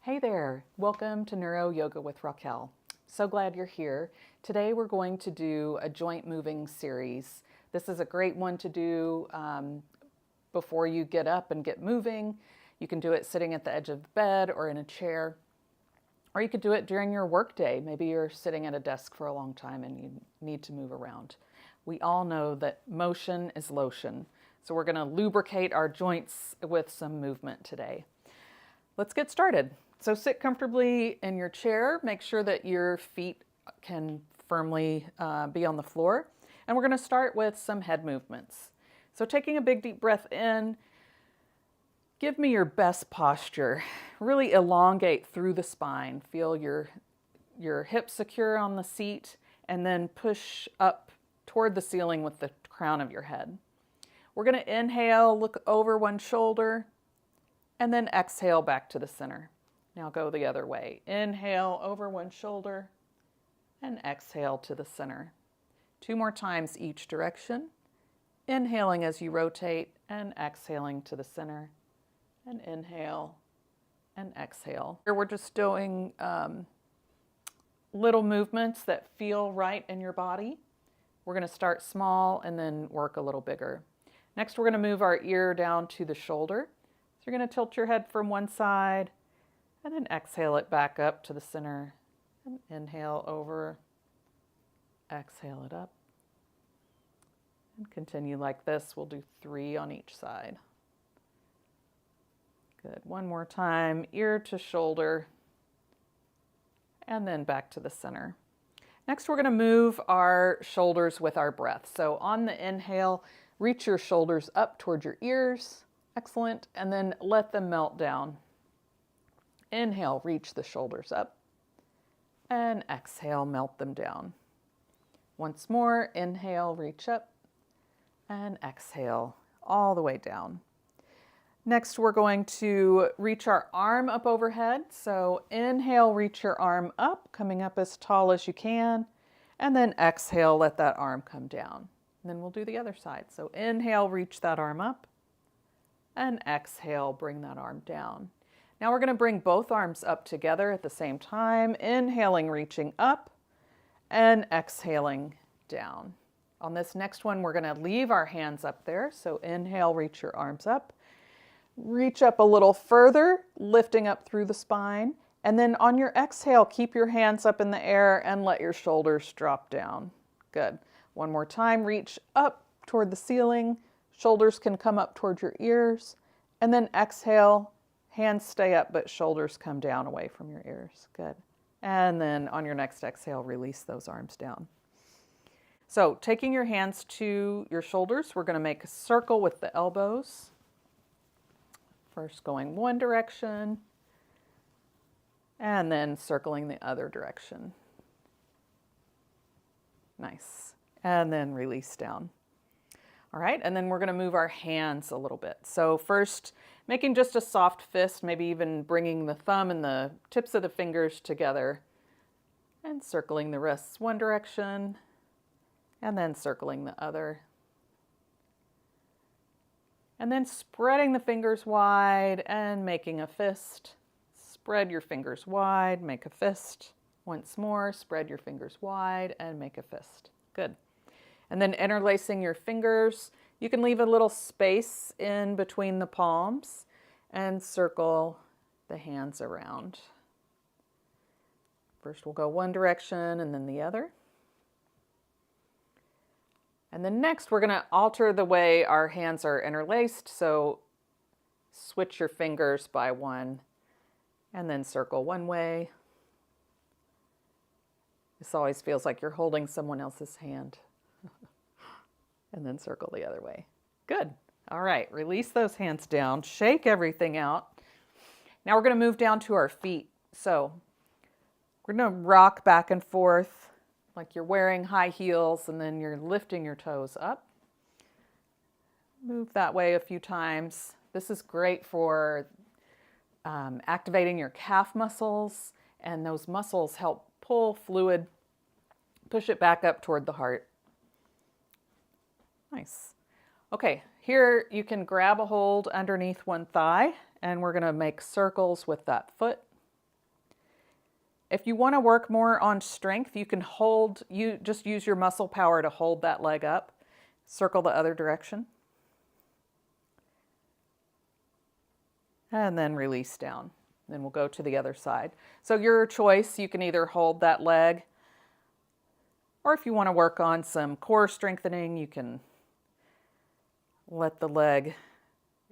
Hey there, welcome to NeuroYoga with Raquel. So glad you're here. Today we're going to do a joint moving series. This is a great one to do before you get up and get moving. You can do it sitting at the edge of the bed or in a chair, or you could do it during your workday. Maybe you're sitting at a desk for a long time and you need to move around. We all know that motion is lotion, so we're going to lubricate our joints with some movement today. Let's get started. So sit comfortably in your chair. Make sure that your feet can firmly be on the floor. And we're going to start with some head movements. So taking a big deep breath in, give me your best posture. Really elongate through the spine. Feel your hips secure on the seat and then push up toward the ceiling with the crown of your head. We're going to inhale, look over one shoulder, and then exhale back to the center. Now go the other way. Inhale over one shoulder and exhale to the center. 2 more times each direction. Inhaling as you rotate and exhaling to the center. And inhale and exhale. Here we're just doing little movements that feel right in your body. We're going to start small and then work a little bigger. Next, we're going to move our ear down to the shoulder. So you're going to tilt your head from one side and then exhale it back up to the center. And inhale over, exhale it up. And continue like this. We'll do 3 on each side. Good. One more time, ear to shoulder, and then back to the center. Next, we're going to move our shoulders with our breath. So on the inhale, reach your shoulders up towards your ears. Excellent. And then let them melt down. Inhale, reach the shoulders up. And exhale, melt them down. Once more, inhale, reach up. And exhale, all the way down. Next, we're going to reach our arm up overhead. So inhale, reach your arm up, coming up as tall as you can. And then exhale, let that arm come down. And then we'll do the other side. So inhale, reach that arm up. And exhale, bring that arm down. Now we're going to bring both arms up together at the same time. Inhaling, reaching up, and exhaling down. On this next one, we're going to leave our hands up there. So inhale, reach your arms up. Reach up a little further, lifting up through the spine. And then on your exhale, keep your hands up in the air and let your shoulders drop down. Good. One more time, reach up toward the ceiling. Shoulders can come up toward your ears. And then exhale, hands stay up, but shoulders come down away from your ears. Good. And then on your next exhale, release those arms down. So taking your hands to your shoulders, we're going to make a circle with the elbows. First going one direction, and then circling the other direction. Nice. And then release down. All right, and then we're going to move our hands a little bit. So first, making just a soft fist, maybe even bringing the thumb and the tips of the fingers together and circling the wrists one direction and then circling the other. And then spreading the fingers wide and making a fist. Spread your fingers wide, make a fist. Once more, spread your fingers wide and make a fist. Good. And then interlacing your fingers. You can leave a little space in between the palms and circle the hands around. First we'll go one direction and then the other. And then next we're going to alter the way our hands are interlaced. So switch your fingers by one and then circle one way. This always feels like you're holding someone else's hand. And then circle the other way. Good. All right, release those hands down, shake everything out. Now we're going to move down to our feet. So we're going to rock back and forth like you're wearing high heels and then you're lifting your toes up. Move that way a few times. This is great for activating your calf muscles, and those muscles help pull fluid, push it back up toward the heart. Nice. Okay, here you can grab a hold underneath one thigh, and we're going to make circles with that foot. If you want to work more on strength, you can just use your muscle power to hold that leg up. Circle the other direction. And then release down. Then we'll go to the other side. So your choice, you can either hold that leg, or if you want to work on some core strengthening, you can let the leg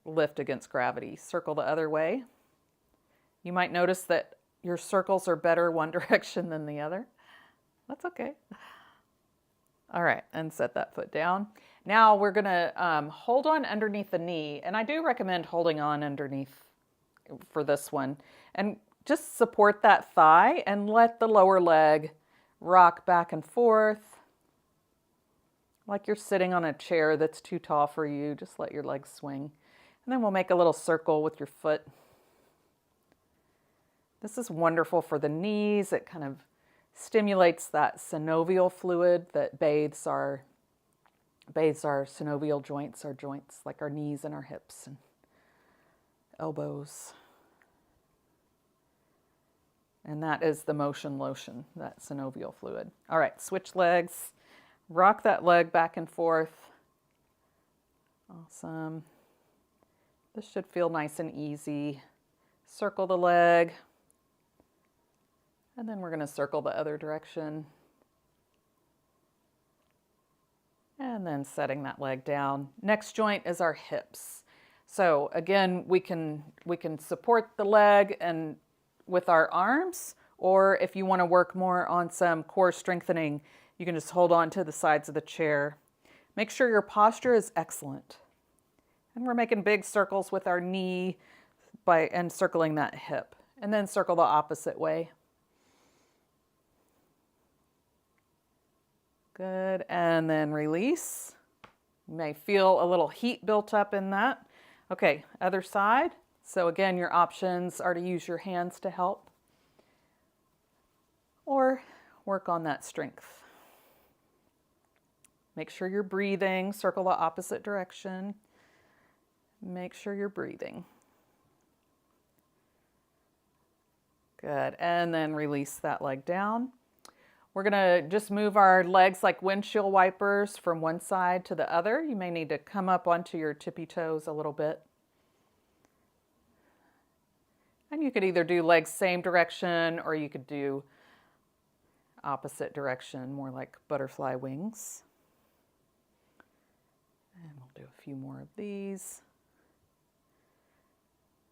lift against gravity. Circle the other way. You might notice that your circles are better one direction than the other. That's okay. All right, and set that foot down. Now we're gonna hold on underneath the knee, and I do recommend holding on underneath for this one. And just support that thigh and let the lower leg rock back and forth. Like you're sitting on a chair that's too tall for you, just let your legs swing. And then we'll make a little circle with your foot. This is wonderful for the knees. It kind of stimulates that synovial fluid that bathes our synovial joints, our joints like our knees and our hips and elbows. And that is the motion lotion, that synovial fluid. All right, switch legs. Rock that leg back and forth. Awesome. This should feel nice and easy. Circle the leg. And then we're going to circle the other direction. And then setting that leg down. Next joint is our hips. So again, we can support the leg and with our arms, or if you want to work more on some core strengthening, you can just hold on to the sides of the chair. Make sure your posture is excellent. And we're making big circles with our knee and circling that hip. And then circle the opposite way. Good, and then release. You may feel a little heat built up in that. Okay, other side. So again, your options are to use your hands to help or work on that strength. Make sure you're breathing. Circle the opposite direction. Make sure you're breathing. Good, and then release that leg down. We're going to just move our legs like windshield wipers from one side to the other. You may need to come up onto your tippy toes a little bit. And you could either do legs same direction or you could do opposite direction, more like butterfly wings. And we'll do a few more of these.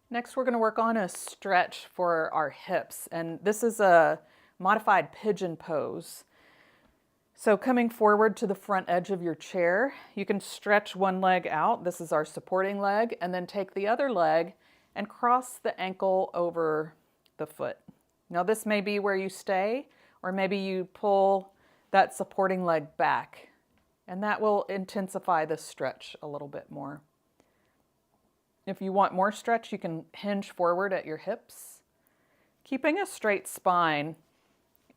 Next, we're going to work on a stretch for our hips. And this is a modified pigeon pose. So coming forward to the front edge of your chair, you can stretch one leg out. This is our supporting leg, and then take the other leg and cross the ankle over the foot. Now this may be where you stay, or maybe you pull that supporting leg back, and that will intensify the stretch a little bit more. If you want more stretch, you can hinge forward at your hips, keeping a straight spine.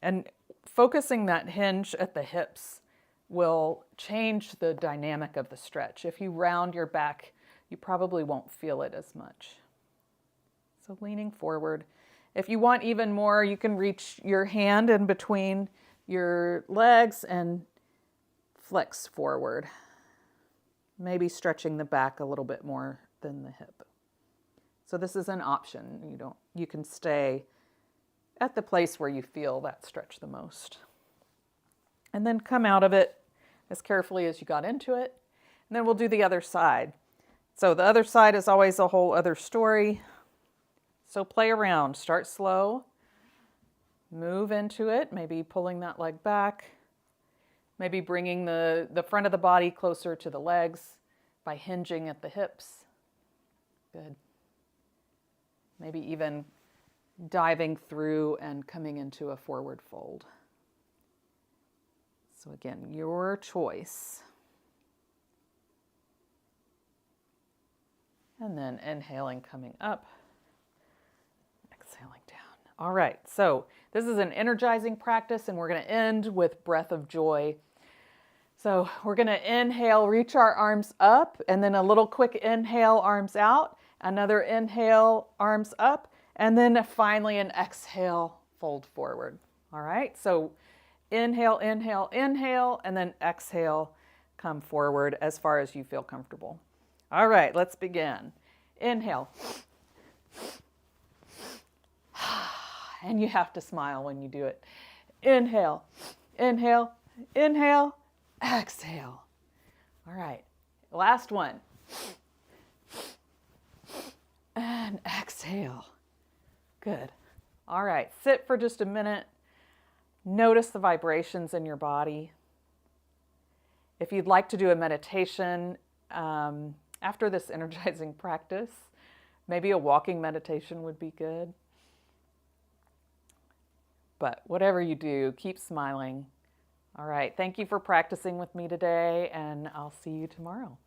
And focusing that hinge at the hips will change the dynamic of the stretch. If you round your back, you probably won't feel it as much. So leaning forward. If you want even more, you can reach your hand in between your legs and flex forward. Maybe stretching the back a little bit more than the hip. So this is an option. You can stay at the place where you feel that stretch the most. And then come out of it as carefully as you got into it. And then we'll do the other side. So the other side is always a whole other story. So play around, start slow, move into it, maybe pulling that leg back, maybe bringing the front of the body closer to the legs by hinging at the hips. Good. Maybe even diving through and coming into a forward fold. So again, your choice. And then inhaling, coming up, exhaling down. All right, so this is an energizing practice, and we're going to end with breath of joy. So we're going to inhale, reach our arms up, and then a little quick inhale, arms out, another inhale, arms up, and then finally an exhale, fold forward. All right, so inhale, inhale, inhale, and then exhale, come forward as far as you feel comfortable. All right, let's begin. Inhale. And you have to smile when you do it. Inhale, inhale, inhale, exhale. All right, last one. And exhale. Good. All right, sit for just a minute. Notice the vibrations in your body. If you'd like to do a meditation after this energizing practice, maybe a walking meditation would be good. But whatever you do, keep smiling. All right, thank you for practicing with me today, and I'll see you tomorrow.